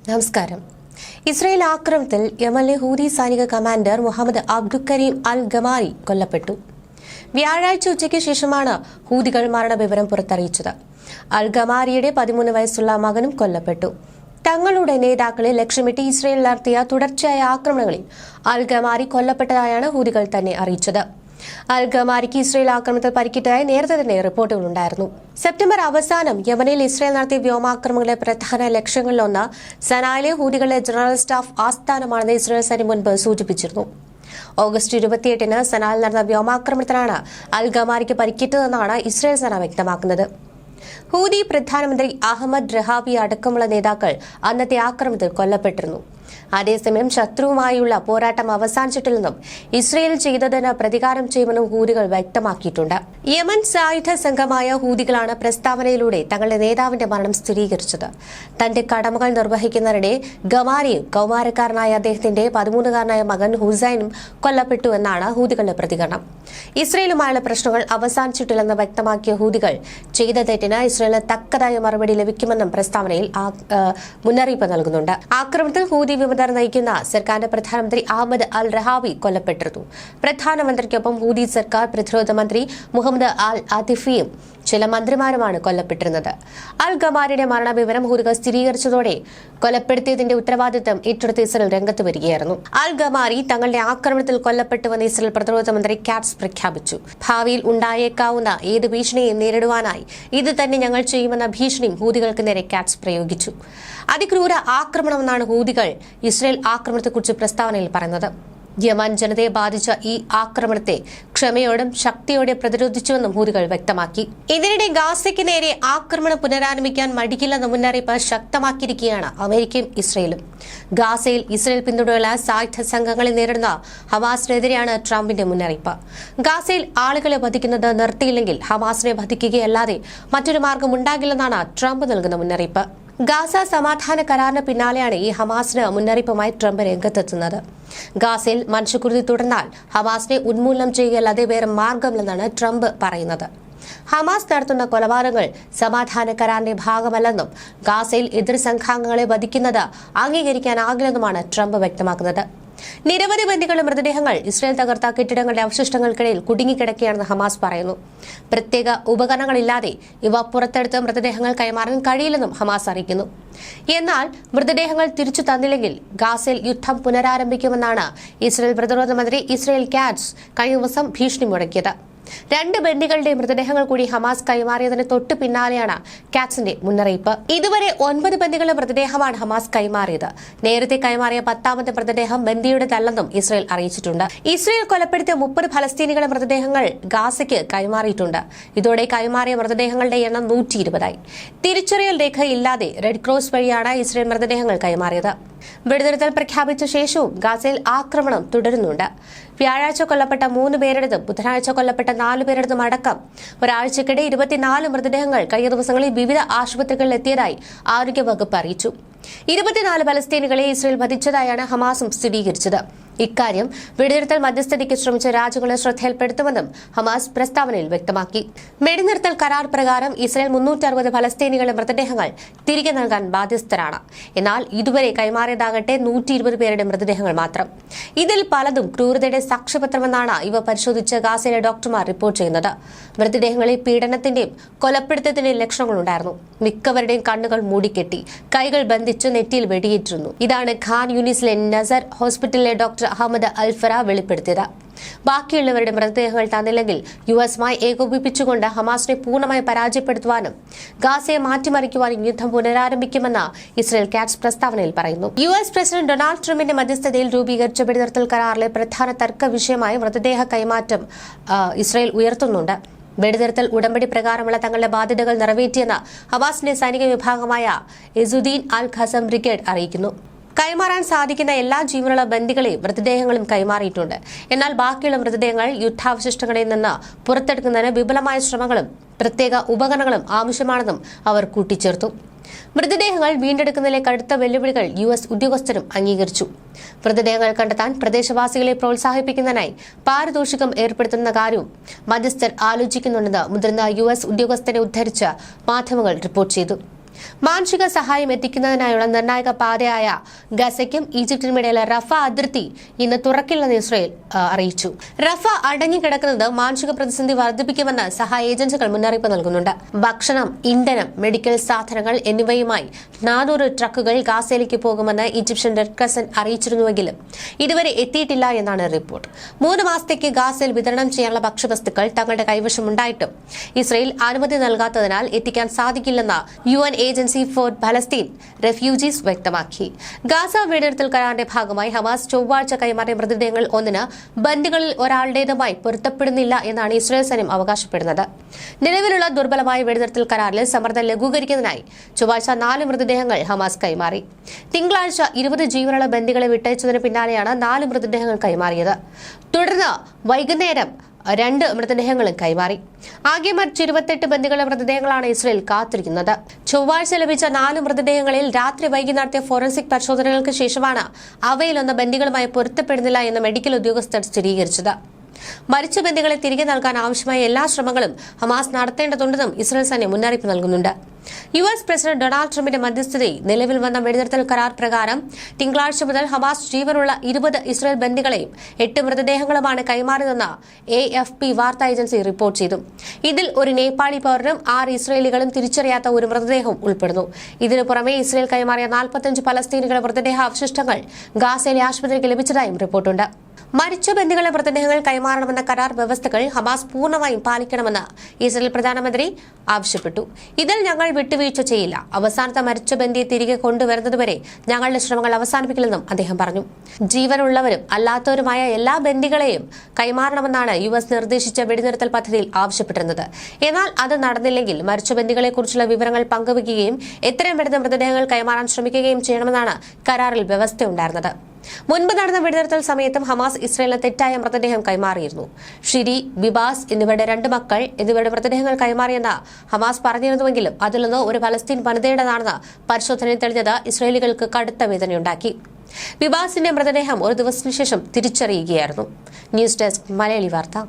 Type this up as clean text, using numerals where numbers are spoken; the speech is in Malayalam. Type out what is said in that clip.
നമസ്കാരം. ഇസ്രായേൽ ആക്രമണത്തിൽ യമനിലെ ഹൂതി സൈനിക കമാൻഡർ മുഹമ്മദ് അബ്ദുൽ കരീം അൽ ഗമാരി കൊല്ലപ്പെട്ടു. വ്യാഴാഴ്ച ഉച്ചയ്ക്ക് ശേഷമാണ് ഹൂതികൾ മരണവിവരം പുറത്തറിയിച്ചത്. അൽ ഗമാരിയുടെ 13 വയസ്സുള്ള മകനും കൊല്ലപ്പെട്ടു. തങ്ങളുടെ നേതാക്കളെ ലക്ഷ്യമിട്ട് ഇസ്രായേൽ നടത്തിയ തുടർച്ചയായ ആക്രമണങ്ങളിൽ അൽ ഗമാരി കൊല്ലപ്പെട്ടതായാണ് ഹൂതികൾ തന്നെ അറിയിച്ചത്. അൽ ഗമാരിക്ക് ഇസ്രായേൽ ആക്രമണത്തിൽ പരിക്കേറ്റതായി നേരത്തെ തന്നെ റിപ്പോർട്ടുകളുണ്ടായിരുന്നു. സെപ്റ്റംബർ അവസാനം യമനിൽ ഇസ്രായേൽ നടത്തിയ വ്യോമാക്രമണങ്ങളിലെ പ്രധാന ലക്ഷ്യങ്ങളിലൊന്ന് സനായിലെ ഹൂതികളുടെ ജനറൽ സ്റ്റാഫ് ആസ്ഥാനമാണെന്ന് ഇസ്രായേൽ സൈന്യം മുൻപ് സൂചിപ്പിച്ചിരുന്നു. ഓഗസ്റ്റ് 28-ന് സനായിൽ നടന്ന വ്യോമാക്രമണത്തിലാണ് അൽ ഗമാരിക്ക് പരിക്കേറ്റതെന്നാണ് ഇസ്രായേൽ സേന വ്യക്തമാക്കുന്നത്. ഹൂതി പ്രധാനമന്ത്രി അഹമ്മദ് റഹാബി അടക്കമുള്ള നേതാക്കൾ അന്നത്തെ ആക്രമണത്തിൽ കൊല്ലപ്പെട്ടിരുന്നു. അതേസമയം ശത്രുവുമായുള്ള പോരാട്ടം അവസാനിച്ചിട്ടില്ലെന്നും ഇസ്രായേൽ ചെയ്തതിന് പ്രതികാരം ചെയ്യുമെന്നും ഹൂതികൾ വ്യക്തമാക്കിയിട്ടുണ്ട്. യമൻ സായുധ സംഘമായ ഹൂതികളാണ് പ്രസ്താവനയിലൂടെ തങ്ങളുടെ നേതാവിന്റെ മരണം സ്ഥിരീകരിച്ചത്. തന്റെ കടമകൾ നിർവഹിക്കുന്നതിനിടെ ഗമാരിയും കൌമാരക്കാരനായ അദ്ദേഹത്തിന്റെ 13-കാരനായ മകൻ ഹുസൈനും കൊല്ലപ്പെട്ടു എന്നാണ് ഹൂതികളുടെ പ്രതികരണം. ഇസ്രായേലുമായുള്ള പ്രശ്നങ്ങൾ അവസാനിച്ചിട്ടില്ലെന്ന് വ്യക്തമാക്കിയ ഹൂതികൾ ചെയ്ത തെറ്റിന് ഇസ്രായേലിന് തക്കതായ മറുപടി ലഭിക്കുമെന്നും പ്രസ്താവനയിൽ മുന്നറിയിപ്പ് നൽകുന്നുണ്ട്. ആക്രമണത്തിൽ ഹൂതി വിമതർ നയിക്കുന്ന സർക്കാരിന്റെ പ്രധാനമന്ത്രി അഹമ്മദ് അൽ റഹാബി കൊല്ലപ്പെട്ടിരുന്നു. പ്രധാനമന്ത്രിക്കൊപ്പം ഹൂതി സർക്കാർ പ്രതിരോധ മന്ത്രി മുഹമ്മദ് അൽ ആതിഫിയും ചില മന്ത്രിമാരുമാണ് കൊല്ലപ്പെട്ടിരുന്നത്. അൽ ഗമാരിയുടെ മരണവിവരം ഹൂതികൾ സ്ഥിരീകരിച്ചതോടെ കൊലപ്പെടുത്തിയതിന്റെ ഉത്തരവാദിത്തം ഏറ്റെടുത്ത് ഇസ്രായേൽ രംഗത്ത് വരികയായിരുന്നു. അൽ ഗമാരി തങ്ങളുടെ ആക്രമണത്തിൽ കൊല്ലപ്പെട്ടുവെന്ന് ഇസ്രായേൽ പ്രതിരോധ മന്ത്രി കാറ്റ്സ് പ്രഖ്യാപിച്ചു. ഭാവിയിൽ ഉണ്ടായേക്കാവുന്ന ഏത് ഭീഷണിയും നേരിടുവാനായി ഇത് തന്നെ ഞങ്ങൾ ചെയ്യുമെന്ന ഭീഷണിയും ഹൂതികൾക്ക് നേരെ കാറ്റ്സ് പ്രയോഗിച്ചു. അതിക്രൂര ആക്രമണമെന്നാണ് ഹൂതികൾ ഇസ്രായേൽ ആക്രമണത്തെക്കുറിച്ച് പ്രസ്താവനയിൽ പറയുന്നത്. യമൻ ജനതയെ ബാധിച്ച ഈ ആക്രമണത്തെ ക്ഷമയോടും ശക്തിയോടെ പ്രതിരോധിച്ചുവെന്നും ഹൂതികൾ വ്യക്തമാക്കി. ഇതിനിടെ ഗാസയ്ക്ക് നേരെ ആക്രമണം പുനരാരംഭിക്കാൻ മടിക്കില്ലെന്ന മുന്നറിയിപ്പ് ശക്തമാക്കിയിരിക്കുകയാണ് അമേരിക്കയും ഇസ്രായേലും. ഗാസയിൽ ഇസ്രായേൽ പിന്തുണയുള്ള സായുധ സംഘങ്ങളെ നേരിടുന്ന ഹമാസിനെതിരെയാണ് ട്രംപിന്റെ മുന്നറിയിപ്പ്. ഗാസയിൽ ആളുകളെ വധിക്കുന്നത് നിർത്തിയില്ലെങ്കിൽ ഹമാസിനെ വധിക്കുകയല്ലാതെ മറ്റൊരു മാർഗം ഉണ്ടാകില്ലെന്നാണ് ട്രംപ് നൽകുന്ന മുന്നറിയിപ്പ്. ഗാസ സമാധാന കരാറിന് പിന്നാലെയാണ് ഈ ഹമാസിന് മുന്നറിയിപ്പുമായി ട്രംപ് രംഗത്തെത്തുന്നത്. ഗാസയിൽ മനുഷ്യക്കുരുതി തുടർന്നാൽ ഹമാസിനെ ഉന്മൂലനം ചെയ്യുകയല്ലാതെ വേറെ മാർഗമില്ലെന്നാണ് ട്രംപ് പറയുന്നത്. ഹമാസ് നടത്തുന്ന കൊലപാതകങ്ങൾ സമാധാന കരാറിന്റെ ഭാഗമല്ലെന്നും ഗാസയിൽ എതിർ സംഘാംഗങ്ങളെ വധിക്കുന്നത് അംഗീകരിക്കാനാകില്ലെന്നുമാണ് ട്രംപ് വ്യക്തമാക്കുന്നത്. നിരവധി ബന്ദികളുടെ മൃതദേഹങ്ങൾ ഇസ്രായേൽ തകർത്ത കെട്ടിടങ്ങളുടെ അവശിഷ്ടങ്ങൾക്കിടയിൽ കുടുങ്ങിക്കിടക്കുകയാണെന്ന് ഹമാസ് പറയുന്നു. പ്രത്യേക ഉപകരണങ്ങളില്ലാതെ ഇവ പുറത്തെടുത്ത് മൃതദേഹങ്ങൾ കൈമാറാൻ കഴിയില്ലെന്നും ഹമാസ് അറിയിക്കുന്നു. എന്നാൽ മൃതദേഹങ്ങൾ തിരിച്ചു തന്നില്ലെങ്കിൽ ഗാസയിൽ യുദ്ധം പുനരാരംഭിക്കുമെന്നാണ് ഇസ്രായേൽ പ്രതിരോധ മന്ത്രി ഇസ്രായേൽ കാറ്റ്സ് കഴിഞ്ഞ ദിവസം ഭീഷണി മുഴക്കിയത്. 2 ബന്ദികളുടെ മൃതദേഹങ്ങൾ കൂടി ഹമാസ് കൈമാറിയതിന് തൊട്ടു പിന്നാലെയാണ് കാറ്റ്സിന്റെ മുന്നറിയിപ്പ്. ഇതുവരെ 9 ബന്ദികളുടെ മൃതദേഹമാണ് ഹമാസ് കൈമാറിയത്. നേരത്തെ കൈമാറിയ 10ാമത്തെ മൃതദേഹം ബന്ദിയുടേതല്ലെന്നും ഇസ്രായേൽ അറിയിച്ചിട്ടുണ്ട്. ഇസ്രായേൽ കൊലപ്പെടുത്തിയ 30 ഫലസ്തീനികളുടെ മൃതദേഹങ്ങൾ ഗാസയ്ക്ക് കൈമാറിയിട്ടുണ്ട്. ഇതോടെ കൈമാറിയ മൃതദേഹങ്ങളുടെ എണ്ണം 120ആയി. തിരിച്ചറിയൽ രേഖയില്ലാതെ റെഡ് ക്രോസ് വഴിയാണ് ഇസ്രായേൽ മൃതദേഹങ്ങൾ കൈമാറിയത്. വെടിനിർത്തൽ പ്രഖ്യാപിച്ച ശേഷവും ഗാസയിൽ ആക്രമണം തുടരുന്നുണ്ട്. വ്യാഴാഴ്ച കൊല്ലപ്പെട്ട 3 പേരുടേതും ബുധനാഴ്ച കൊല്ലപ്പെട്ട 4 പേരുടേതും അടക്കം ഒരാഴ്ചക്കിടെ 24 മൃതദേഹങ്ങൾ കഴിഞ്ഞ ദിവസങ്ങളിൽ വിവിധ ആശുപത്രികളിൽ എത്തിയതായി ആരോഗ്യവകുപ്പ് അറിയിച്ചു. 24 പലസ്തീനികളെ ഇസ്രായേൽ വധിച്ചതായാണ് ഹമാസും സ്ഥിരീകരിച്ചത്. ഇക്കാര്യം വെടിനിർത്തൽ മധ്യസ്ഥതയ്ക്ക് ശ്രമിച്ച രാജ്യങ്ങളെ ശ്രദ്ധയിൽപ്പെടുത്തുമെന്നും ഹമാസ് പ്രസ്താവനയിൽ വ്യക്തമാക്കി. വെടിനിർത്തൽ കരാർ പ്രകാരം ഇസ്രായേൽ 360 ഫലസ്തീനികളുടെ മൃതദേഹങ്ങൾ തിരികെ നൽകാൻ ബാധ്യസ്ഥരാണ്. എന്നാൽ ഇതുവരെ കൈമാറിയതാകട്ടെ 120 പേരുടെ മൃതദേഹങ്ങൾ മാത്രം. ഇതിൽ പലതും ക്രൂരതയുടെ സാക്ഷ്യപത്രമെന്നാണ് ഇവ പരിശോധിച്ച് ഗാസയിലെ ഡോക്ടർമാർ റിപ്പോർട്ട് ചെയ്യുന്നത്. മൃതദേഹങ്ങളിൽ പീഡനത്തിന്റെയും കൊലപ്പെടുത്തത്തിന്റെയും ലക്ഷണങ്ങളുണ്ടായിരുന്നു. മിക്കവരുടെയും കണ്ണുകൾ മൂടിക്കെട്ടി, കൈകൾ ബന്ധിച്ച് നെറ്റിയിൽ വെടിയേറ്റിരുന്നു. ഇതാണ് ഖാൻ യൂനിസിലെ നസർ ഹോസ്പിറ്റലിലെ ഡോക്ടർ അഹമ്മദ് അൽഫറ വെളിപ്പെടുത്തിയത്. ബാക്കിയുള്ളവരുടെ മൃതദേഹങ്ങൾ തന്നില്ലെങ്കിൽ യുഎസുമായി ഏകോപിപ്പിച്ചുകൊണ്ട് ഹമാസിനെ പൂർണ്ണമായി പരാജയപ്പെടുത്തുവാനും ഗാസയെ മാറ്റിമറിക്കുവാനും യുദ്ധം പുനരാരംഭിക്കുമെന്ന് ഇസ്രായേൽ കാറ്റ്സ് പ്രസ്താവനയിൽ പറയുന്നു. യുഎസ് പ്രസിഡന്റ് ഡൊണാൾഡ് ട്രംപിന്റെ മധ്യസ്ഥതയിൽ രൂപീകരിച്ച വെടിനിർത്തൽ കരാറിലെ പ്രധാന തർക്ക വിഷയമായി മൃതദേഹ കൈമാറ്റം ഇസ്രായേൽ ഉയർത്തുന്നുണ്ട്. വെടിനിർത്തൽ ഉടമ്പടി പ്രകാരമുള്ള തങ്ങളുടെ ബാധ്യതകൾ നിറവേറ്റിയെന്ന് ഹമാസിന്റെ സൈനിക വിഭാഗമായ ഇസുദ്ദീൻ അൽ ഖസം ബ്രിഗേഡ് അറിയിക്കുന്നു. കൈമാറാൻ സാധിക്കുന്ന എല്ലാ ജീവനുള്ള ബന്ദികളെയും മൃതദേഹങ്ങളും കൈമാറിയിട്ടുണ്ട്. എന്നാൽ ബാക്കിയുള്ള മൃതദേഹങ്ങൾ യുദ്ധാവശിഷ്ടങ്ങളിൽ നിന്ന് പുറത്തെടുക്കുന്നതിന് വിപുലമായ ശ്രമങ്ങളും പ്രത്യേക ഉപകരണങ്ങളും ആവശ്യമാണെന്നും അവർ കൂട്ടിച്ചേർത്തു. മൃതദേഹങ്ങൾ വീണ്ടെടുക്കുന്നതിലെ കടുത്ത വെല്ലുവിളികൾ യുഎസ് ഉദ്യോഗസ്ഥരും അംഗീകരിച്ചു. മൃതദേഹങ്ങൾ കണ്ടെത്താൻ പ്രദേശവാസികളെ പ്രോത്സാഹിപ്പിക്കുന്നതിനായി പാരിതോഷികം ഏർപ്പെടുത്തുന്ന കാര്യവും മധ്യസ്ഥർ ആലോചിക്കുന്നുണ്ടെന്ന് മുതിർന്ന യുഎസ് ഉദ്യോഗസ്ഥരെ ഉദ്ധരിച്ച് മാധ്യമങ്ങൾ റിപ്പോർട്ട് ചെയ്തു. മാനുഷിക സഹായം എത്തിക്കുന്നതിനായുള്ള നിർണായക പാതയായ ഗസയ്ക്കും ഈജിപ്തിനുമിടയിലെ റഫ അതിർത്തി ഇന്ന് തുറക്കില്ലെന്ന് ഇസ്രയേൽ അറിയിച്ചു. റഫ അടങ്ങിക്കിടക്കുന്നത് മാനുഷിക പ്രതിസന്ധി വർദ്ധിപ്പിക്കുമെന്ന് സഹായ ഏജൻസികൾ മുന്നറിയിപ്പ് നൽകുന്നുണ്ട്. ഭക്ഷണം, ഇന്ധനം, മെഡിക്കൽ സാധനങ്ങൾ എന്നിവയുമായി 400 ട്രക്കുകൾ ഗാസയിലേക്ക് പോകുമെന്ന് ഈജിപ്ഷ്യൻ റെഡ് ക്രസന്റ് അറിയിച്ചിരുന്നുവെങ്കിലും ഇതുവരെ എത്തിയിട്ടില്ല എന്നാണ് റിപ്പോർട്ട്. 3 മാസത്തേക്ക് ഗാസയിൽ വിതരണം ചെയ്യാനുള്ള ഭക്ഷ്യവസ്തുക്കൾ തങ്ങളുടെ കൈവശമുണ്ടായിട്ടും ഇസ്രയേൽ അനുമതി നൽകാത്തതിനാൽ എത്തിക്കാൻ സാധിക്കില്ലെന്ന് UN agency for Palestine refugees വ്യക്തമാക്കി. ഗാസ വെടിനിർത്തൽ കരാറിന്റെ ഭാഗമായി ഹമാസ് ചൊവ്വാഴ്ച കൈമാറിയ മൃതദേഹങ്ങൾ ഒന്നിന് ബന്ദികളിൽ ഒരാളുടേതുമായി പൊരുത്തപ്പെടുന്നില്ല എന്നാണ് ഇസ്രായേൽ സൈന്യം അവകാശപ്പെടുന്നത്. നിലവിലുള്ള ദുർബലമായ വെടിനിർത്തൽ കരാറിൽ സമ്മർദ്ദം ലഘൂകരിക്കുന്നതിനായി ചൊവ്വാഴ്ച 4 മൃതദേഹങ്ങൾ ഹമാസ് കൈമാറി. തിങ്കളാഴ്ച 20 ജീവനുള്ള ബന്ദികളെ വിട്ടയച്ചതിന് പിന്നാലെയാണ് 4 മൃതദേഹങ്ങൾ കൈമാറിയത്. തുടർന്ന് വൈകുന്നേരം 2 മൃതദേഹങ്ങളും കൈമാറി. ആകെ മറ്റ് 28 ബന്ദികളുടെ മൃതദേഹങ്ങളാണ് ഇസ്രയേൽ കാത്തിരിക്കുന്നത്. ചൊവ്വാഴ്ച ലഭിച്ച 4 മൃതദേഹങ്ങളിൽ രാത്രി വൈകി നടത്തിയ ഫോറൻസിക് പരിശോധനകൾക്ക് ശേഷമാണ് അവയിലൊന്ന് ബന്ദികളുമായി പൊരുത്തപ്പെടുന്നില്ല എന്ന് മെഡിക്കൽ ഉദ്യോഗസ്ഥർ സ്ഥിരീകരിച്ചത്. മരിച്ച ബന്ദികളെ തിരികെ നൽകാൻ ആവശ്യമായ എല്ലാ ശ്രമങ്ങളും ഹമാസ് നടത്തേണ്ടതുണ്ടെന്നും ഇസ്രായേൽ സൈന്യം മുന്നറിയിപ്പ് നൽകുന്നുണ്ട്. US പ്രസിഡന്റ് ഡൊണാൾഡ് ട്രംപിന്റെ മധ്യസ്ഥതയിൽ നിലവിൽ വന്ന വെടിനിർത്തൽ കരാർ പ്രകാരം തിങ്കളാഴ്ച മുതൽ ഹമാസ് ജീവനുള്ള 20 ഇസ്രായേൽ ബന്ദികളെയും 8 മൃതദേഹങ്ങളുമാണ് കൈമാറിയതെന്ന് AFP വാർത്താ ഏജൻസി റിപ്പോർട്ട് ചെയ്തു. ഇതിൽ ഒരു നേപ്പാളി പൗരനും 6 ഇസ്രായേലികളും തിരിച്ചറിയാത്ത ഒരു മൃതദേഹവും ഉൾപ്പെടുന്നു. ഇതിനു പുറമെ ഇസ്രായേൽ കൈമാറിയ 45 പലസ്തീനികളുടെ മൃതദേഹ അവശിഷ്ടങ്ങൾ ഗാസയിലെ ആശുപത്രിക്ക് ലഭിച്ചതായും റിപ്പോർട്ടുണ്ട്. മരിച്ച ബന്ദികളുടെ മൃതദേഹങ്ങൾ കൈമാറണമെന്ന കരാർ വ്യവസ്ഥകൾ ഹമാസ് പൂർണ്ണമായും പാലിക്കണമെന്ന് ഇസ്രായേൽ പ്രധാനമന്ത്രി ആവശ്യപ്പെട്ടു. ഇതിൽ ഞങ്ങൾ വിട്ടുവീഴ്ച ചെയ്യില്ല. അവസാനത്തെ മരിച്ച ബന്ദിയെ തിരികെ കൊണ്ടുവരുന്നതുവരെ ഞങ്ങളുടെ ശ്രമങ്ങൾ അവസാനിപ്പിക്കില്ലെന്നും അദ്ദേഹം പറഞ്ഞു. ജീവനുള്ളവരും അല്ലാത്തവരുമായ എല്ലാ ബന്ദികളെയും കൈമാറണമെന്നാണ് US നിർദ്ദേശിച്ച വെടിനിർത്തൽ പദ്ധതിയിൽ ആവശ്യപ്പെട്ടിരുന്നത്. എന്നാൽ അത് നടന്നില്ലെങ്കിൽ മരിച്ച ബന്ദികളെക്കുറിച്ചുള്ള വിവരങ്ങൾ പങ്കുവയ്ക്കുകയും എത്രയും പെട്ടെന്ന് മൃതദേഹങ്ങൾ കൈമാറാൻ ശ്രമിക്കുകയും ചെയ്യണമെന്നാണ് കരാറിൽ വ്യവസ്ഥയുണ്ടായിരുന്നത്. മുൻപ് നടന്ന വെടിനിർത്തൽ സമയത്തും ഹമാസ് ഇസ്രായേലിന് തെറ്റായ മൃതദേഹം കൈമാറിയിരുന്നു. ഷിരി, ബിബാസ് എന്നിവരുടെ 2 മക്കൾ എന്നിവരുടെ മൃതദേഹങ്ങൾ കൈമാറിയെന്ന് ഹമാസ് പറഞ്ഞിരുന്നുവെങ്കിലും അതിലൊന്ന് ഒരു പലസ്തീൻ വനിതയുടേതാണെന്ന് പരിശോധനയിൽ തെളിഞ്ഞത് ഇസ്രായേലികൾക്ക് കടുത്ത വേദനയുണ്ടാക്കി. ബിബാസിന്റെ മൃതദേഹം ഒരു ദിവസത്തിനു ശേഷം തിരിച്ചറിയുകയായിരുന്നു. ന്യൂസ് ഡെസ്ക് മലയാളി വാർത്ത.